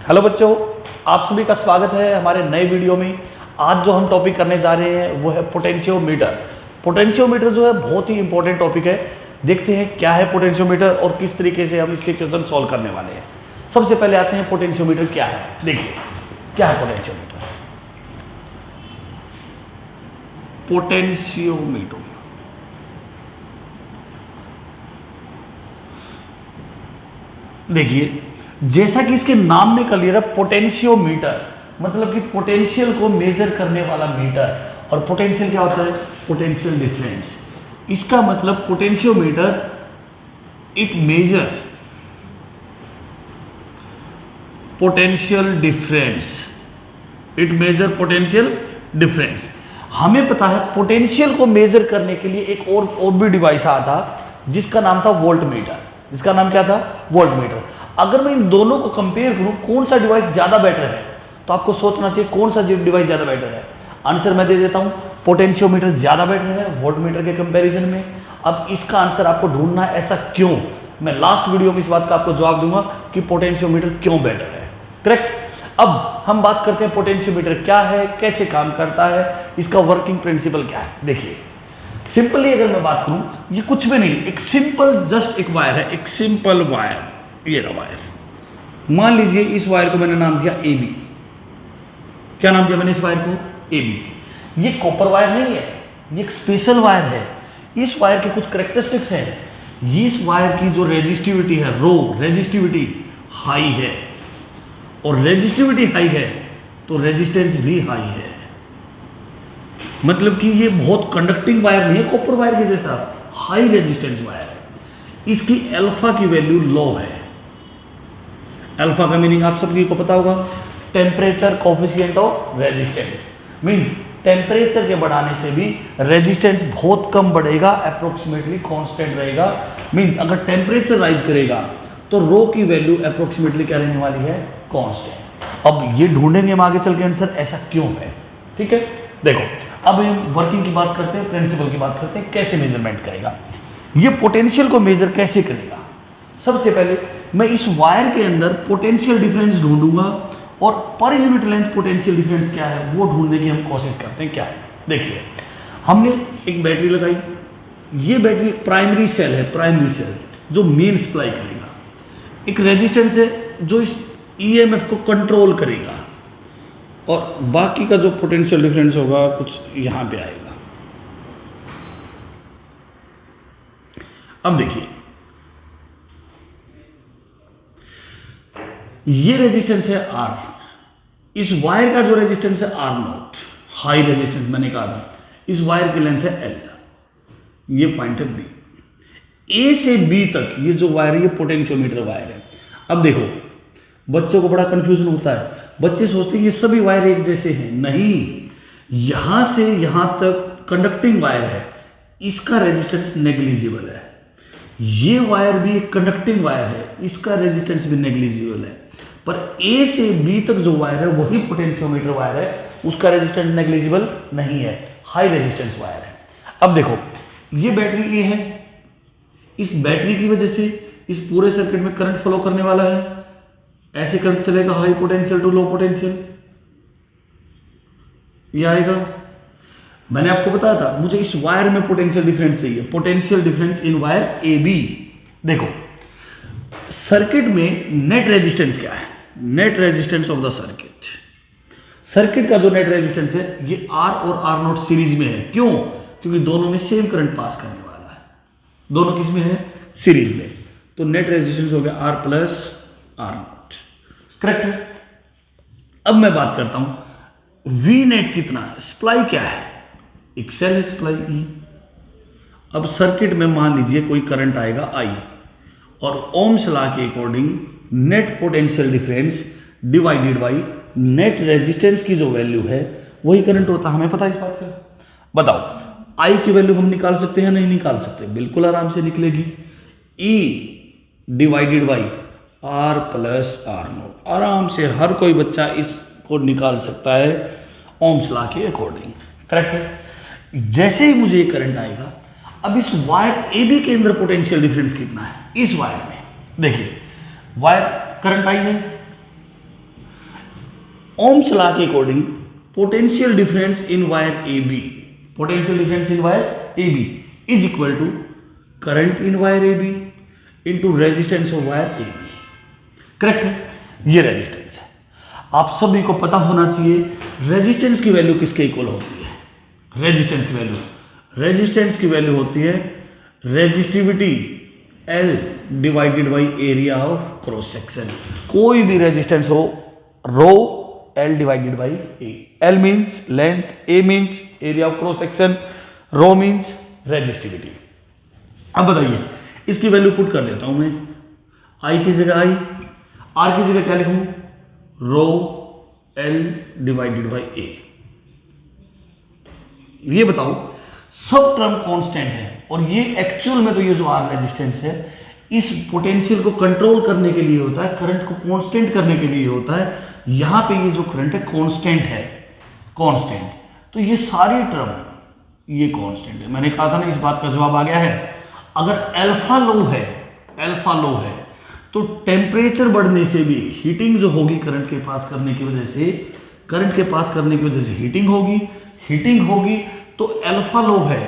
Hello बच्चों, आप सभी का स्वागत है हमारे नए वीडियो में। आज जो हम टॉपिक करने जा रहे हैं वो है पोटेंशियोमीटर। पोटेंशियोमीटर जो है बहुत ही इंपॉर्टेंट टॉपिक है। देखते हैं क्या है पोटेंशियोमीटर और किस तरीके से हम इसके क्वेश्चन सॉल्व करने वाले हैं। सबसे पहले आते हैं पोटेंशियोमीटर क्या है। देखिए क्या है पोटेंशियोमीटर। पोटेंशियोमीटर देखिए, जैसा कि इसके नाम में क्लियर है, पोटेंशियोमीटर मतलब कि पोटेंशियल को मेजर करने वाला मीटर। और पोटेंशियल क्या होता है? Potential difference. इसका मतलब potentiometer it measure potential difference. It measure potential difference. हमें पता है पोटेंशियल को मेजर करने के लिए एक और भी डिवाइस आया था जिसका नाम था वोल्टमीटर। जिसका नाम क्या था? वोल्टमीटर। अगर मैं इन दोनों को कंपेयर करूं कौन सा डिवाइस ज्यादा बेटर है, तो आपको सोचना चाहिए कौन सा डिवाइस ज्यादा बेटर है। आंसर मैं दे देता हूं, पोटेंशियोमीटर ज्यादा बेटर है वोल्टमीटर के कंपैरिजन में। अब इसका आंसर आपको ढूंढना है, ऐसा क्यों? मैं लास्ट वीडियो में इस बात का आपको जवाब दूंगा कि पोटेंशियोमीटर क्यों बेटर है। करेक्ट। अब हम बात करते हैं पोटेंशियोमीटर क्या है, कैसे काम करता है, इसका वर्किंग प्रिंसिपल क्या है। देखिए सिंपली अगर मैं बात करूं, ये कुछ भी नहीं, एक सिंपल जस्ट एक वायर है, एक सिंपल वायर। ये रहा वायर। मान लीजिए इस वायर को मैंने नाम दिया ए बी। क्या नाम दिया मैंने इस वायर को? A B. ये कॉपर वायर नहीं है, ये एक स्पेशल वायर है। इस वायर के कुछ कैरेक्टरिस्टिक्स हैं। इस वायर की जो रेजिस्टिविटी है, रो रेजिस्टिविटी हाई है, और रेजिस्टिविटी हाई है तो रेजिस्टेंस भी हाई है। मतलब कि ये बहुत कंडक्टिंग वायर नहीं है, कॉपर वायर के जैसा हाई रेजिस्टेंस वायर है। इसकी अल्फा की वैल्यू लो है। अल्फा का मीनिंग आप सभी को पता होगा, temperature coefficient of resistance. Means temperature के बढ़ाने से भी रेजिस्टेंस बहुत कम बढ़ेगा, अप्रोक्सीमेटली कांस्टेंट रहेगा। मींस अगर टेम्परेचर राइज करेगा तो रो की वैल्यू अप्रोक्सीमेटली क्या रहने वाली है? कांस्टेंट। अब ये ढूंढेंगे हम आगे चल के आंसर, ऐसा क्यों है। ठीक है, देखो अब हम वर्किंग की बात करते हैं, प्रिंसिपल की बात करते हैं, कैसे मेजरमेंट करेगा ये, पोटेंशियल को मेजर कैसे करेगा। सबसे पहले मैं इस वायर के अंदर पोटेंशियल डिफरेंस ढूंढूंगा और पर यूनिट लेंथ पोटेंशियल डिफरेंस क्या है वो ढूंढने की हम कोशिश करते हैं। क्या है? देखिए हमने एक बैटरी लगाई। ये बैटरी प्राइमरी सेल है, प्राइमरी सेल जो मेन सप्लाई करेगा। एक रेजिस्टेंस है जो इस ईएमएफ को कंट्रोल करेगा, और बाकी का जो पोटेंशियल डिफरेंस होगा कुछ यहां पे आएगा। अब देखिए ये रेजिस्टेंस है आर। इस वायर का जो रेजिस्टेंस है आर नॉट, हाई रेजिस्टेंस मैंने कहा था। इस वायर की लेंथ है एल। ये पॉइंट है बी। ए से बी तक ये जो वायर है ये पोटेंशियोमीटर वायर है। अब देखो बच्चों को बड़ा कंफ्यूजन होता है, बच्चे सोचते हैं ये सभी वायर एक जैसे हैं। नहीं, यहां से यहां तक कंडक्टिंग वायर है, इसका रेजिस्टेंस नेग्लिजिबल है। ये वायर भी एक कंडक्टिंग वायर है, इसका रेजिस्टेंस भी नेग्लिजिबल है। पर ए से बी तक जो वायर है वही पोटेंशियोमीटर वायर है, उसका रेजिस्टेंस नेग्लिजिबल नहीं है, हाई रेजिस्टेंस वायर है। अब देखो ये बैटरी ए है, इस बैटरी की वजह से इस पूरे सर्किट में करंट फ्लो करने वाला है। ऐसे करंट चलेगा high potential to low potential, ये आएगा। मैंने आपको बताया था मुझे इस वायर में पोटेंशियल डिफरेंस चाहिए, potential difference in wire A B. देखो सर्किट में नेट रेजिस्टेंस क्या है? Net resistance of the circuit. Circuit का जो नेट रेजिस्टेंस है ये आर और आर नॉट सीरीज में है। क्यों? क्योंकि दोनों में सेम करंट पास करने वाला है। दोनों किस में है? सीरीज में। तो नेट रेजिस्टेंस हो गया R plus R naught. Correct है। अब मैं बात करता हूं वी नेट कितना है, सप्लाई क्या है? एक सेल है सप्लाई ई। अब सर्किट में मान लीजिए कोई करंट आएगा आई, और ओम्स लॉ के according net potential difference divided by net resistance की जो वैल्यू है वही करंट होता है। हमें पता है इस बात का। बताओ आई की वैल्यू हम निकाल सकते हैं? नहीं निकाल सकते। बिल्कुल आराम से निकलेगी। E divided by R plus R naught. आराम से हर कोई बच्चा इसको निकाल सकता है ओम्स लॉ के अकॉर्डिंग। करेक्ट है। जैसे ही मुझे करंट आएगा, अब इस वायर ए बी के अंदर पोटेंशियल डिफरेंस कितना है? इस वायर में देखिए वायर करंट आई है, ओम्स लॉ के according potential difference in wire A B, potential difference in wire A B is equal to current in wire A B into resistance of wire A B. Correct है, ये resistance है। आप सभी को पता होना चाहिए रेजिस्टेंस की वैल्यू किसके इक्वल होती है। रेजिस्टेंस की वैल्यू होती है resistivity L divided by area of cross section. कोई भी रेजिस्टेंस हो, rho L divided by A. L means length, A means area of cross section, rho means resistivity. अब बताइए इसकी वैल्यू पुट कर देता हूं मैं, I की जगह I, R की जगह क्या लिखूं, रो L डिवाइडेड बाई ए। ये बताओ सब टर्म कांस्टेंट है और ये एक्चुअल में तो ये जो आर रेजिस्टेंस है इस पोटेंशियल को कंट्रोल करने के लिए होता है, करंट को कांस्टेंट करने के लिए होता है। यहां पे ये जो करंट है कांस्टेंट है, कांस्टेंट, तो ये सारी टर्म ये कांस्टेंट है। मैंने कहा था ना, इस बात का जवाब आ गया है। अगर अल्फा लो है तो टेम्परेचर बढ़ने से भी हीटिंग जो होगी करंट के पास करने की वजह से, करंट के पास करने की वजह से हीटिंग होगी तो अल्फा लो है,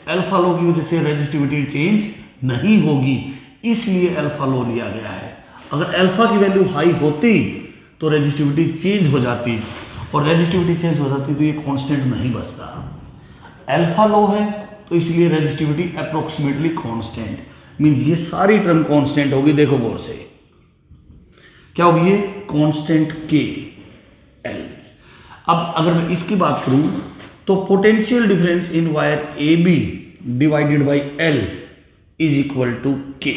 अल्फा लो की वजह से रेजिस्टिविटी चेंज नहीं होगी, इसलिए अल्फा लो लिया गया है। अगर अल्फा की वैल्यू हाई होती तो रेजिस्टिविटी चेंज हो जाती, और रेजिस्टिविटी चेंज हो जाती तो ये कांस्टेंट नहीं बचता। अल्फा लो है तो इसलिए रेजिस्टिविटी अप्रोक्सीमेटली कांस्टेंट, मींस ये सारी टर्म कांस्टेंट होगी। देखो गौर से क्या होगी, ये कांस्टेंट के एल। अब अगर मैं इसकी बात करूं तो potential difference in wire A B divided by L is equal to K.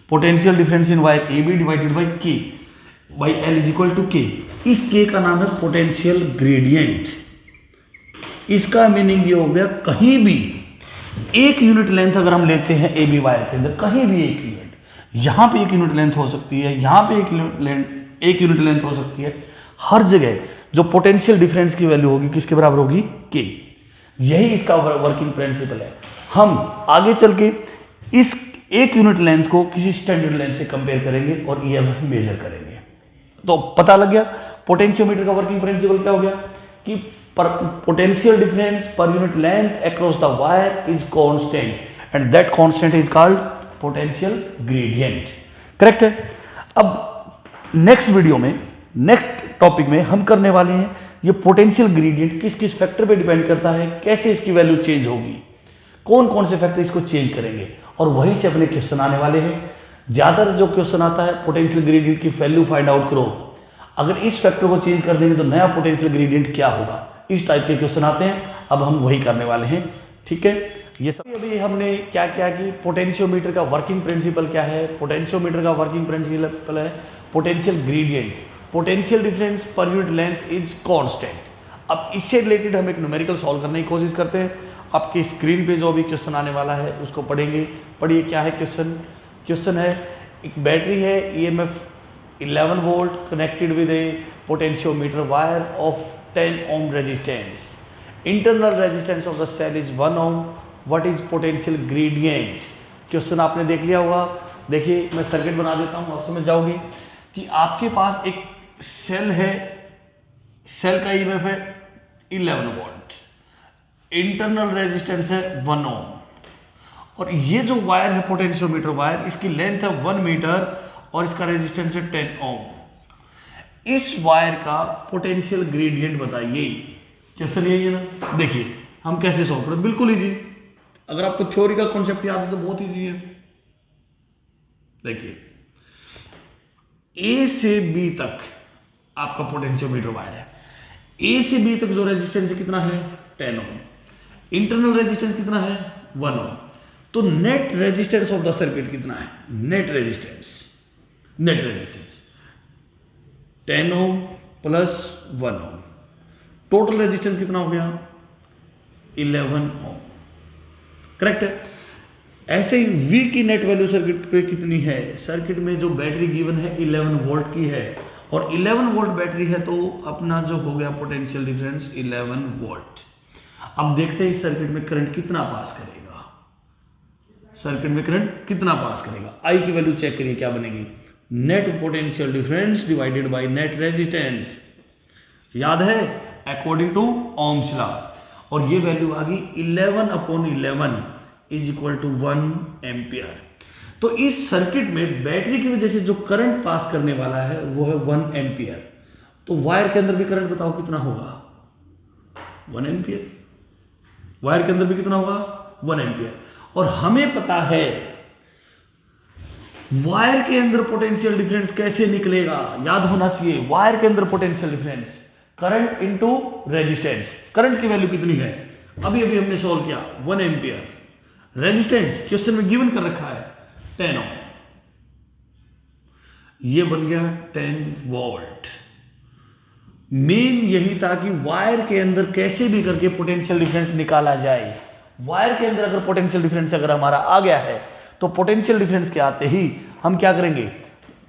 Potential difference in wire A B divided by K by L is equal to K. इस के का नाम है पोटेंशियल ग्रेडियंट। इसका मीनिंग ये हो गया, कहीं भी एक यूनिट लेंथ अगर हम लेते हैं ए बी वायर के अंदर, कहीं भी एक यूनिट, यहां पे एक यूनिट लेंथ हो सकती है, यहां पे एक यूनिट लेंथ हो सकती है, हर जगह जो पोटेंशियल डिफरेंस की वैल्यू होगी किसके बराबर होगी, के। यही इसका वर्किंग प्रिंसिपल है। हम आगे चल के इस एक यूनिट लेंथ को किसी स्टैंडर्ड लेंथ से कंपेयर करेंगे और ईएमएफ मेजर करेंगे। तो पता लग गया पोटेंशियोमीटर का वर्किंग प्रिंसिपल क्या हो गया कि potential difference per unit length across the wire is constant and that constant is called potential gradient. Correct है। अब नेक्स्ट वीडियो में, नेक्स्ट टॉपिक में हम करने वाले हैं ये पोटेंशियल ग्रेडियंट किस किस फैक्टर पे डिपेंड करता है, कैसे इसकी वैल्यू चेंज होगी, कौन कौन से फैक्टर इसको चेंज करेंगे, और वहीं से अपने क्वेश्चन आने वाले हैं। ज़्यादातर जो क्वेश्चन आता है पोटेंशियल ग्रेडियंट की वैल्यू फाइंड आउट करो, अगर इस फैक्टर को चेंज कर देंगे तो नया पोटेंशियल ग्रेडियंट क्या होगा, इस टाइप के क्वेश्चन आते हैं। अब हम वही करने वाले हैं। ठीक है, ये सब अभी हमने क्या क्या कि पोटेंशियोमीटर का वर्किंग प्रिंसिपल क्या है, पोटेंशियोमीटर का वर्किंग प्रिंसिपल है potential gradient, potential difference per unit length is constant. अब इससे रिलेटेड हम एक न्यूमेरिकल सॉल्व करने की कोशिश करते हैं। आपकी स्क्रीन पे जो भी क्वेश्चन आने वाला है उसको पढ़ेंगे। पढ़िए क्या है क्वेश्चन। क्वेश्चन है, एक बैटरी है EMF 11 volt connected with a potentiometer wire of 10 ohm resistance, internal resistance of the cell is 1 ohm, what is potential gradient. Question आपने देख लिया होगा। देखिए मैं सर्किट बना देता हूँ, आप समझ जाओगे कि आपके पास एक सेल है, सेल का ईएमएफ है 11 वोल्ट, इंटरनल रेजिस्टेंस है 1 ओम, और ये जो वायर है पोटेंशियोमीटर वायर, इसकी लेंथ है 1 मीटर और इसका रेजिस्टेंस है 10 ओम। इस वायर का पोटेंशियल ग्रेडियंट बताइए। क्वेश्चन यही है ना। देखिए हम कैसे सॉल्व करें, बिल्कुल इजी। अगर आपको थ्योरी का कॉन्सेप्ट याद है तो बहुत इजी है। देखिए ए से बी तक आपका पोटेंशियोमीटर वायर है। ए से बी तक जो रेजिस्टेंस कितना है 10 ओम, इंटरनल रेजिस्टेंस कितना है 1 ओम। तो net resistance of the circuit कितना है, नेट रेजिस्टेंस 10 ओम प्लस 1 ओम, टोटल रेजिस्टेंस कितना हो गया 11 ओम। करेक्ट है। ऐसे ही V की नेट वैल्यू सर्किट पे कितनी है, सर्किट में जो बैटरी गिवन है 11 वोल्ट की है, और 11 वोल्ट बैटरी है तो अपना जो हो गया पोटेंशियल डिफरेंस 11 वोल्ट। अब देखते हैं इस सर्किट में करंट कितना पास करेगा, सर्किट में करंट कितना पास करेगा। I की वैल्यू चेक करिए क्या बनेगी, net potential difference divided by net resistance. याद है, अकॉर्डिंग टू ओम्स लॉ। और ये वैल्यू आ गई 11/11 इज इक्वल टू 1 एम्पियर। तो इस सर्किट में बैटरी की वजह से जो करंट पास करने वाला है वो है 1 एम्पियर। तो वायर के अंदर भी करंट बताओ कितना होगा, 1 एम्पियर। वायर के अंदर भी कितना होगा, 1 एम्पियर। और हमें पता है वायर के अंदर पोटेंशियल डिफरेंस कैसे निकलेगा, याद होना चाहिए। वायर के अंदर potential difference current into resistance. Current की वैल्यू कितनी है, अभी अभी हमने सॉल्व किया, 1 एम्पियर। रेजिस्टेंस क्वेश्चन में गिवन कर रखा है 10 ओम, ये बन गया 10 वोल्ट। मेन यही था कि वायर के अंदर कैसे भी करके पोटेंशियल डिफरेंस निकाला जाए। वायर के अंदर अगर पोटेंशियल डिफरेंस अगर हमारा आ गया है तो पोटेंशियल डिफरेंस के आते ही हम क्या करेंगे,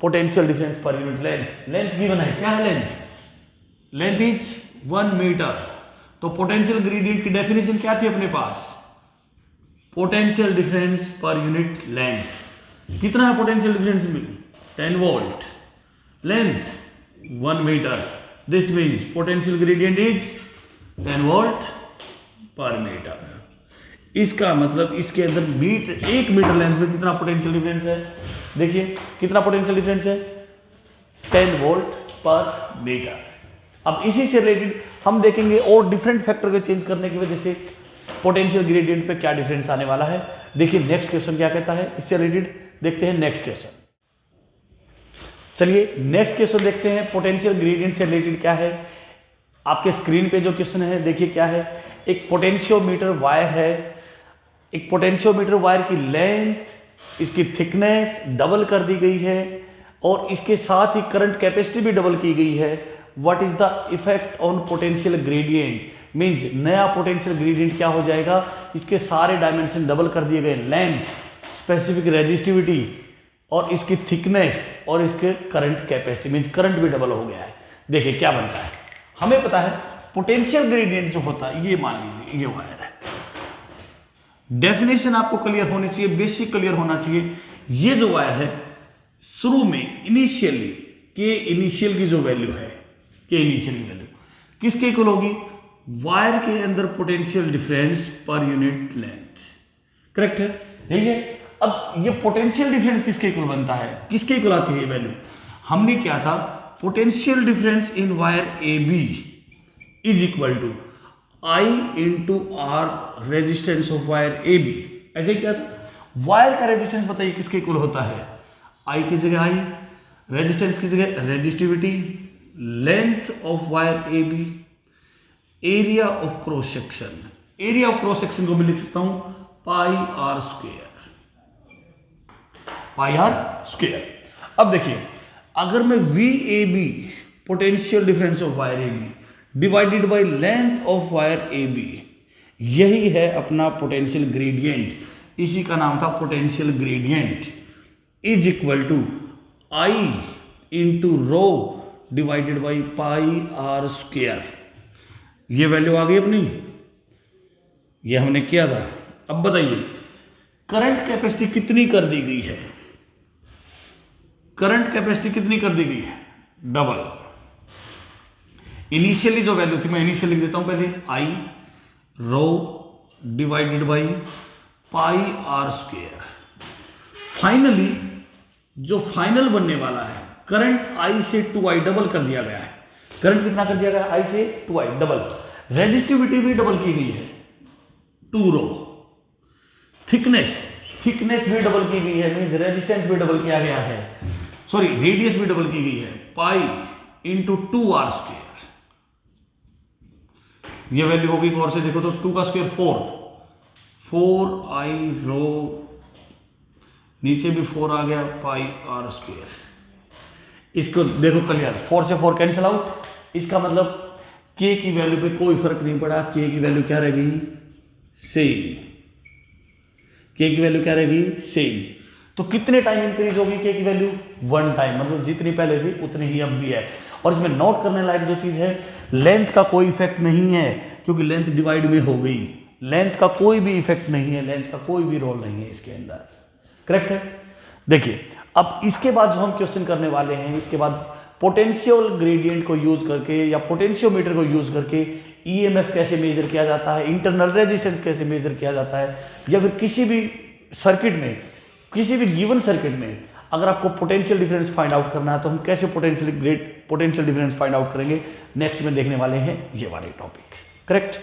potential difference per unit length. Length given है, क्या है लेंथ, लेंथ इज 1 मीटर। तो पोटेंशियल ग्रेडियंट की डेफिनेशन क्या थी अपने पास, potential difference per unit length. कितना है पोटेंशियल डिफरेंस में, 10 volt, length 1 metre. This means potential gradient is 10 volt per metre. इसका मतलब इसके अंदर 1 मीटर लेंथ में कितना पोटेंशियल डिफरेंस है, देखिए कितना पोटेंशियल डिफरेंस है, 10 वोल्ट पर मीटर। अब इसी से रिलेटेड हम देखेंगे और डिफरेंट फैक्टर को चेंज करने की वजह से पोटेंशियल ग्रेडियंट पे क्या डिफरेंस आने वाला है। देखिए नेक्स्ट क्वेश्चन क्या कहता है, इससे रिलेटेड देखते हैं नेक्स्ट क्वेश्चन। चलिए नेक्स्ट क्वेश्चन देखते हैं, पोटेंशियल ग्रेडियंट से रिलेटेड क्या है। आपके स्क्रीन पे जो क्वेश्चन है देखिए क्या है, एक पोटेंशियोमीटर वायर है, एक पोटेंशियोमीटर वायर की लेंथ, इसकी थिकनेस डबल कर दी गई है और इसके साथ ही करंट कैपेसिटी भी डबल की गई है। What is the effect on potential gradient, means नया पोटेंशियल ग्रेडियंट क्या हो जाएगा, इसके सारे डायमेंशन डबल कर दिए गए, लेंथ, स्पेसिफिक रेजिस्टिविटी और इसकी थिकनेस और इसके करंट कैपेसिटी, मींस करंट भी डबल हो गया है। देखिए क्या बनता है, हमें पता है पोटेंशियल ग्रेडियंट जो होता है, ये मान लीजिए ये वायर है। डेफिनेशन आपको क्लियर होनी चाहिए, बेसिक क्लियर होना चाहिए। ये जो वायर है शुरू में इनिशियली के इनिशियल की जो वैल्यू है, के इनिशियल की वैल्यू किसके इक्वल होगी, वायर के अंदर potential difference per unit length, correct है, यही है। अब ये पोटेंशियल डिफरेंस किसके इक्वल बनता है, किसके इक्वल आती है ये वैल्यू, हमने क्या था, potential difference in wire A B is equal to I into R resistance of wire A B. ऐसे क्या, वायर का रेजिस्टेंस बताइए किसके इक्वल होता है, I की जगह I, रेजिस्टेंस की जगह resistivity, length of wire A B, area of cross section. Area of cross section को मैं लिख सकता हूं pi R square, pi R square. अब देखिए अगर मैं V A B potential difference of wire A B divided by length of wire A B, यही है अपना पोटेंशियल ग्रेडियंट, इसी का नाम था potential gradient, is equal to I into rho divided by pi R square. ये value आ गई अपनी, ये हमने किया था। अब बताइए करंट कैपेसिटी कितनी कर दी गई है, करंट कैपेसिटी कितनी कर दी गई है, डबल। इनिशियली जो वैल्यू थी, मैं इनिशियल लिख देता हूं पहले, I rho divided by pi R square. Finally जो फाइनल बनने वाला है, करंट आई से 2i डबल कर दिया गया है। करंट कितना कर दिया गया है, आई से 2i डबल। रेजिस्टिविटी भी डबल की गई है, 2 रो। थिकनेस, थिकनेस भी डबल की गई है, मींस रेजिस्टेंस भी डबल किया गया है, सॉरी रेडियस भी डबल की गई है, पाई इंटू 2r स्क्वायर। ये वैल्यू होगी गौर से देखो तो 2 का स्क्वायर 4 आई रो, नीचे भी 4 आ गया, पाई आर स्क्वायर। इसको देखो क्लियर, 4 से 4 कैंसिल आउट, इसका मतलब k की वैल्यू पे कोई फर्क नहीं पड़ा, k की वैल्यू क्या रहेगी, सेम। k की वैल्यू क्या रहेगी, सेम। तो कितने टाइम इंक्रीज होगी k की वैल्यू, 1 टाइम, मतलब जितनी पहले थी उतनी ही अब भी है। और इसमें नोट करने लायक जो चीज है, लेंथ का कोई इफेक्ट नहीं है क्योंकि लेंथ डिवाइड में हो गई, लेंथ का कोई भी इफेक्ट नहीं है, लेंथ का कोई भी रोल नहीं है इसके अंदर, करेक्ट है। देखिए अब इसके बाद जो हम क्वेश्चन करने वाले हैं, इसके बाद पोटेंशियल ग्रेडियंट को यूज करके या पोटेंशियोमीटर को यूज करके ईएमएफ कैसे मेजर किया जाता है, इंटरनल रेजिस्टेंस कैसे मेजर किया जाता है, या फिर किसी भी सर्किट में, किसी भी गिवन सर्किट में अगर आपको पोटेंशियल डिफरेंस फाइंड आउट करना है तो हम कैसे पोटेंशियल डिफरेंस फाइंड आउट करेंगे, नेक्स्ट में देखने वाले हैं ये वाले टॉपिक। करेक्ट।